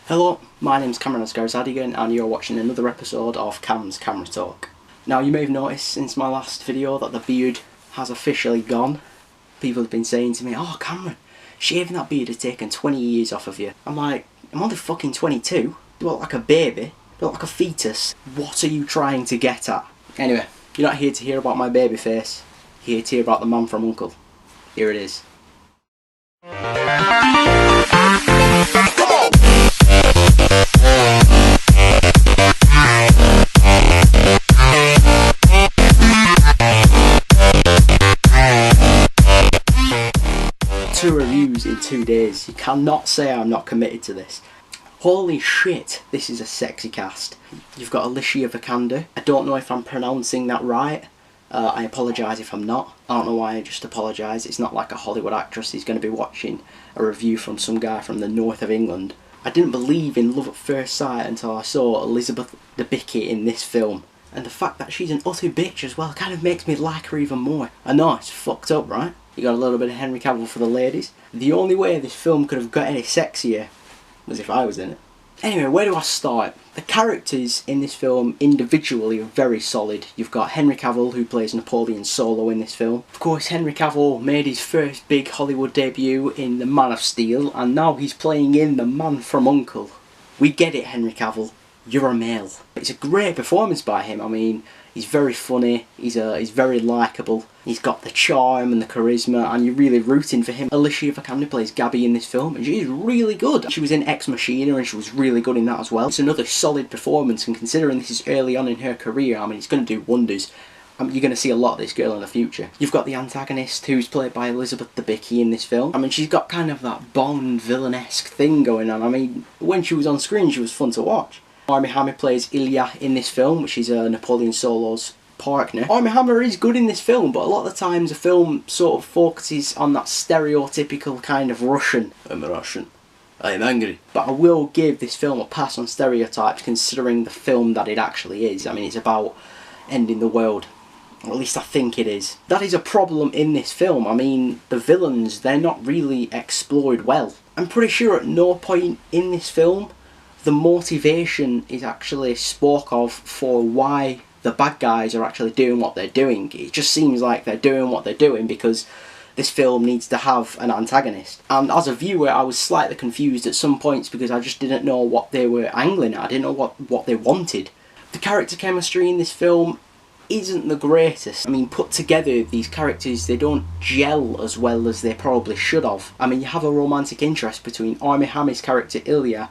Hello, my name's Cameron Asgarzadigan and you're watching another episode of Cam's Camera Talk. Now you may have noticed since my last video that the beard has officially gone. People have been saying to me, "Oh Cameron, shaving that beard has taken 20 years off of you." I'm like, I'm only fucking 22. Do I look like a baby? Do I look like a fetus? What are you trying to get at? Anyway, you're not here to hear about my baby face. You're here to hear about the man from U.N.C.L.E. Here it is. Two reviews in 2 days. You cannot say I'm not committed to this. Holy shit, this is a sexy cast. You've got Alicia Vikander. I don't know if I'm pronouncing that right. I apologise if I'm not. I don't know why I just apologise. It's not like a Hollywood actress is going to be watching a review from some guy from the north of England. I didn't believe in love at first sight until I saw Elizabeth Debicki in this film. And the fact that she's an utter bitch as well kind of makes me like her even more. I know, it's fucked up, right? You got a little bit of Henry Cavill for the ladies. The only way this film could have got any sexier was if I was in it. Anyway, where do I start? The characters in this film individually are very solid. You've got Henry Cavill, who plays Napoleon Solo in this film. Of course, Henry Cavill made his first big Hollywood debut in The Man of Steel, and now he's playing in The Man from U.N.C.L.E. We get it, Henry Cavill. You're a male. It's a great performance by him. I mean, he's very funny, he's very likeable, he's got the charm and the charisma, and you're really rooting for him. Alicia Vikander plays Gabby in this film, and she's really good. She was in Ex Machina, and she was really good in that as well. It's another solid performance, and considering this is early on in her career, I mean, it's going to do wonders. I mean, you're going to see a lot of this girl in the future. You've got the antagonist, who's played by Elizabeth Debicki in this film. I mean, she's got kind of that Bond villain-esque thing going on. I mean, when she was on screen, she was fun to watch. Armie plays Illya in this film, which is Napoleon Solo's partner. Armie is good in this film, but a lot of the times the film sort of focuses on that stereotypical kind of Russian. I'm a Russian. I am angry. But I will give this film a pass on stereotypes considering the film that it actually is. I mean, it's about ending the world. Or at least I think it is. That is a problem in this film. I mean, the villains, they're not really explored well. I'm pretty sure at no point in this film the motivation is actually spoke of for why the bad guys are actually doing what they're doing. It just seems like they're doing what they're doing because this film needs to have an antagonist. And as a viewer, I was slightly confused at some points because I just didn't know what they were angling at. I didn't know what they wanted. The character chemistry in this film isn't the greatest. I mean, put together, these characters, they don't gel as well as they probably should have. I mean, you have a romantic interest between Armie's character Illya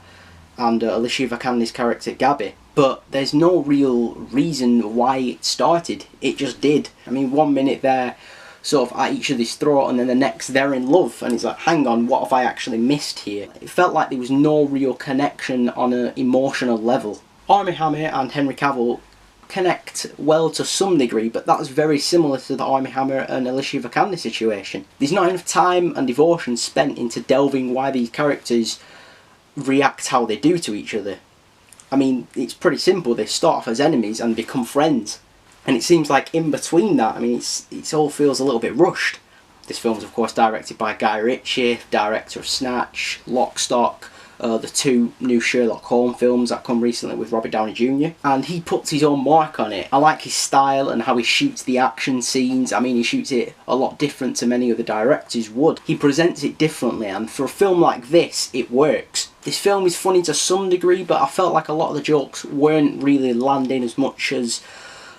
and Alicia Vikander's character Gabby, but there's no real reason why it started. It just did. I mean, 1 minute they're sort of at each other's throat, and then the next they're in love, and it's like, hang on, what have I actually missed here? It felt like there was no real connection on an emotional level. Armie and Henry Cavill connect well to some degree, but that's very similar to the Armie and Alicia Vikander situation. There's not enough time and devotion spent into delving why these characters react how they do to each other. I mean, it's pretty simple. They start off as enemies and become friends, and it seems like in between that, I mean, it all feels a little bit rushed. This film's of course directed by Guy Ritchie, director of Snatch, Lock, Stock, the two new Sherlock Holmes films that come recently with Robert Downey Jr. And he puts his own mark on it. I like his style and how he shoots the action scenes. I mean, he shoots it a lot different to many other directors would. He presents it differently, and for a film like this, it works. This film is funny to some degree, but I felt like a lot of the jokes weren't really landing as much as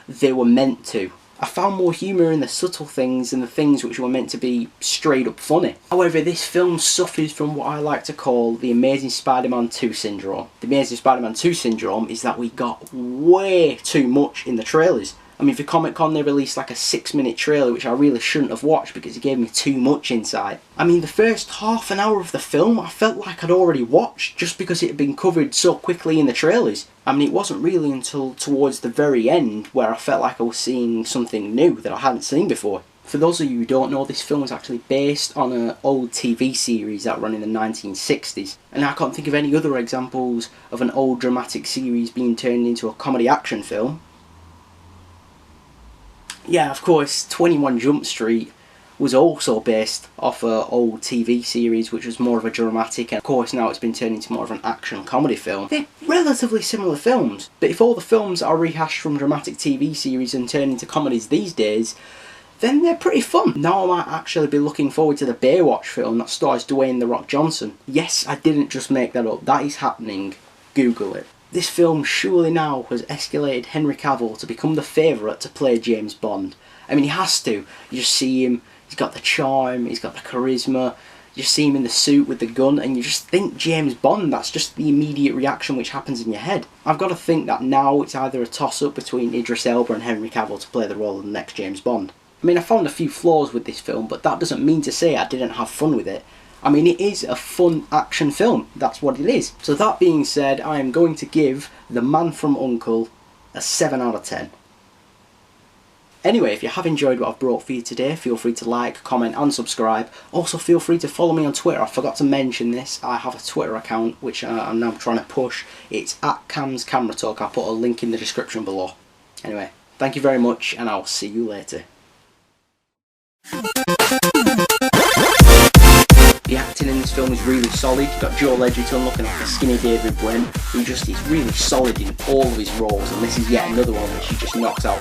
they were meant to. I found more humour in the subtle things than the things which were meant to be straight up funny. However, this film suffers from what I like to call the Amazing Spider-Man 2 syndrome. The Amazing Spider-Man 2 syndrome is that we got way too much in the trailers. I mean, for Comic-Con they released like a 6-minute trailer which I really shouldn't have watched because it gave me too much insight. I mean, the first half an hour of the film I felt like I'd already watched just because it had been covered so quickly in the trailers. I mean, it wasn't really until towards the very end where I felt like I was seeing something new that I hadn't seen before. For those of you who don't know, this film is actually based on an old TV series that ran in the 1960s. And I can't think of any other examples of an old dramatic series being turned into a comedy action film. Yeah, of course, 21 Jump Street was also based off an old TV series which was more of a dramatic, and of course now it's been turned into more of an action comedy film. They're relatively similar films, but if all the films are rehashed from dramatic TV series and turned into comedies these days, then they're pretty fun. Now I might actually be looking forward to the Baywatch film that stars Dwayne "The Rock" Johnson. Yes, I didn't just make that up, that is happening. Google it. This film surely now has escalated Henry Cavill to become the favourite to play James Bond. I mean, he has to. You just see him, he's got the charm, he's got the charisma, you just see him in the suit with the gun, and you just think James Bond. That's just the immediate reaction which happens in your head. I've got to think that now it's either a toss-up between Idris Elba and Henry Cavill to play the role of the next James Bond. I mean, I found a few flaws with this film, but that doesn't mean to say I didn't have fun with it. I mean, it is a fun action film, that's what it is. So that being said, I am going to give The Man from U.N.C.L.E. a 7 out of 10. Anyway, if you have enjoyed what I've brought for you today, feel free to like, comment and subscribe. Also feel free to follow me on Twitter. I forgot to mention this, I have a Twitter account which I'm now trying to push. It's @CamsCameraTalk. I'll put a link in the description below. Anyway, thank you very much and I'll see you later. The acting in this film is really solid. You've got Joel Edgerton looking like a skinny David Brent, who just is really solid in all of his roles, and this is yet another one which he just knocks out